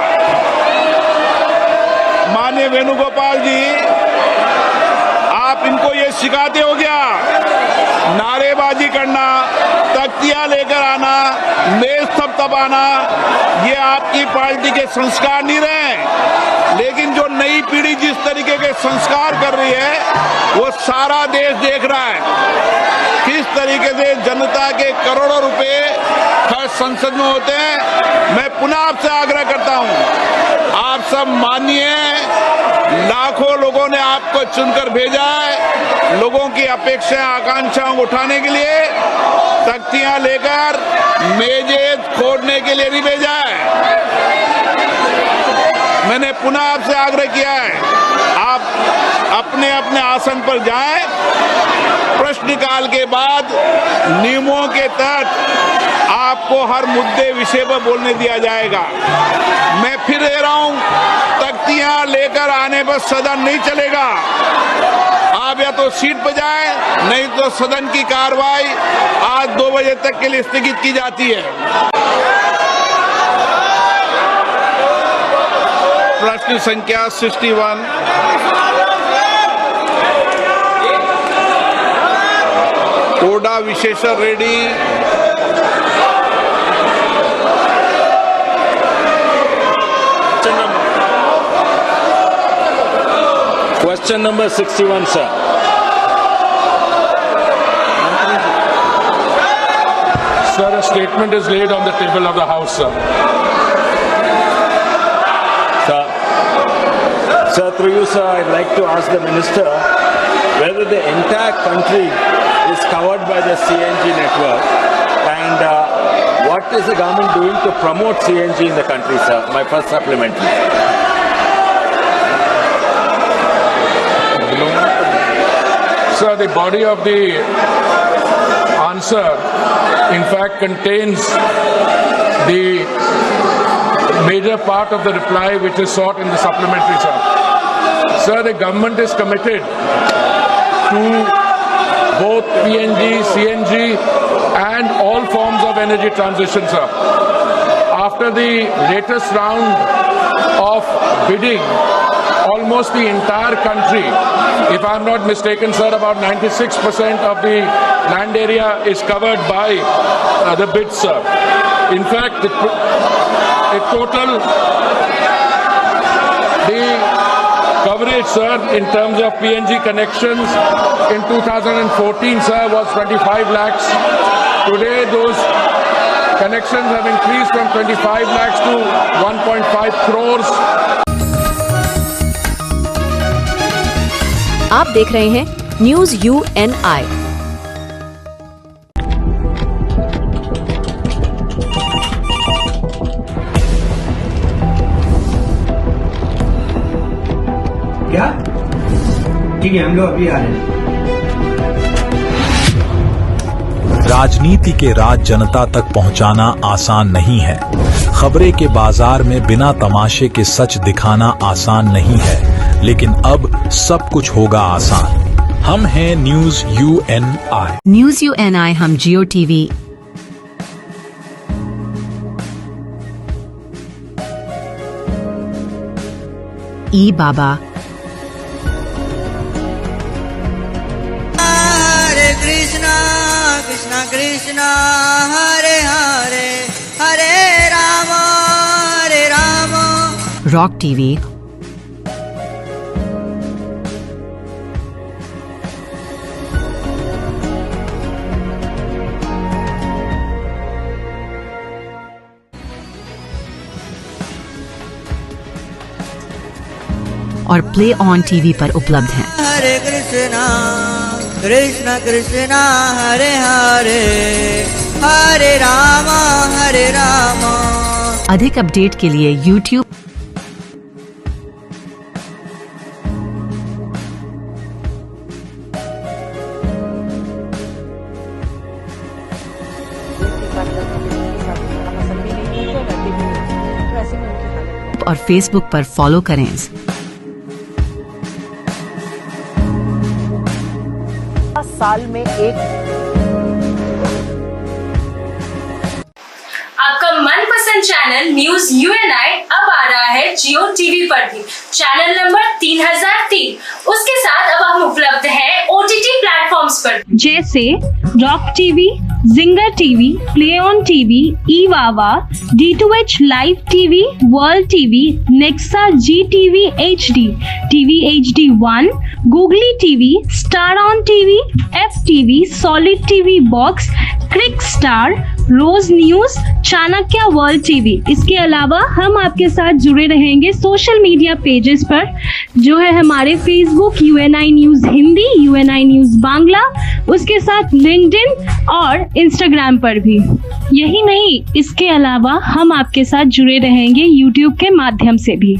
[SPEAKER 2] माननीय वेणुगोपाल जी, आप इनको ये सिखाते हो क्या? नारेबाजी करना, तख्तियां लेकर आना, मेज थपथपाना, ये आपकी पार्टी के संस्कार नहीं रहे। लेकिन जो नई पीढ़ी जिस तरीके के संस्कार कर रही है, वो सारा देश देख रहा है किस तरीके से जनता के करोड़ों रुपए खर्च संसद में होते हैं। मैं पुनः आपसे आग्रह करता हूं, आप सब मानिए, लाखों लोगों ने आपको चुनकर भेजा है। लोगों की अपेक्षाएं, आकांक्षाओं को उठाने के लिए, तख्तियां लेकर मेजे खोदने के लिए नहीं भेजा है। मैंने पुनः आपसे आग्रह किया है, आप अपने अपने आसन पर जाएं। प्रश्नकाल के बाद नियमों के तहत आपको हर मुद्दे विषय पर बोलने दिया जाएगा। मैं फिर कह रहा हूं, तख्तियां लेकर आने पर सदन नहीं चलेगा। आप या तो सीट पर जाएं, नहीं तो सदन की कार्रवाई आज 2 बजे तक के लिए स्थगित की जाती है। प्रश्न संख्या 61 कोडा विशेषर Reddy.
[SPEAKER 3] Question number 61, sir.
[SPEAKER 1] Sir, a statement is laid on the table of the House, sir.
[SPEAKER 3] Sir, through you, sir, I'd like to ask the minister whether the entire country is covered by the CNG network, and what is the government doing to promote CNG in the country, sir? My first supplementary.
[SPEAKER 1] Sir, the body of the answer, in fact, contains the major part of the reply which is sought in the supplementary, sir. Sir, the government is committed to both PNG, CNG and all forms of energy transition, sir. After the latest round of bidding, almost the entire country, if I'm not mistaken, sir, about 96% of the land area is covered by the bids, sir. In fact, the total, the coverage, sir, in terms of PNG connections in 2014, sir, was 25 lakhs. Today, those connections have increased from 25 lakhs to 1.5 crores.
[SPEAKER 4] आप देख रहे हैं news UNI।
[SPEAKER 5] क्या? ठीक है, हम लोग अभी आ रहे हैं।
[SPEAKER 6] राजनीति के राज जनता तक पहुंचाना आसान नहीं है। खबरें के बाजार में बिना तमाशे के सच दिखाना आसान नहीं है, लेकिन अब सब कुछ होगा आसान। हम हैं न्यूज UNI।
[SPEAKER 4] न्यूज UNI हम जियो TV, ई बाबा,
[SPEAKER 7] हरे कृष्णा कृष्णा कृष्णा हरे हरे हरे राम
[SPEAKER 4] रॉक TV, और प्ले ऑन टीवी पर उपलब्ध हैं।
[SPEAKER 7] हरे कृष्णा कृष्ण कृष्णा हरे हरे हरे रामा
[SPEAKER 4] अधिक अपडेट के लिए YouTube और Facebook पर फॉलो करें।
[SPEAKER 8] साल में एक
[SPEAKER 9] आपका मनपसंद चैनल न्यूज UNI अब आ रहा है जियो टीवी पर भी। चैनल नंबर 3003 उसके साथ अब हम उपलब्ध हैं OTT प्लेटफॉर्म्स पर
[SPEAKER 10] जैसे Rock TV, Jinger TV, Play On TV, Evava, D2H live TV, World TV, Nexa GTV HD, TV HD1, Googly TV, Star On TV, FTV, solid TV box, Crick Star, Roz news, Chanakya World TV. इसके अलावा हम आपके साथ जुड़े रहेंगे social media pages पर, जो है हमारे Facebook UNI news Hindi, UNI news Bangla, उसके साथ लिंक्डइन और इंस्टाग्राम पर भी। यही नहीं, इसके अलावा हम आपके साथ जुड़े रहेंगे यूट्यूब के माध्यम से भी।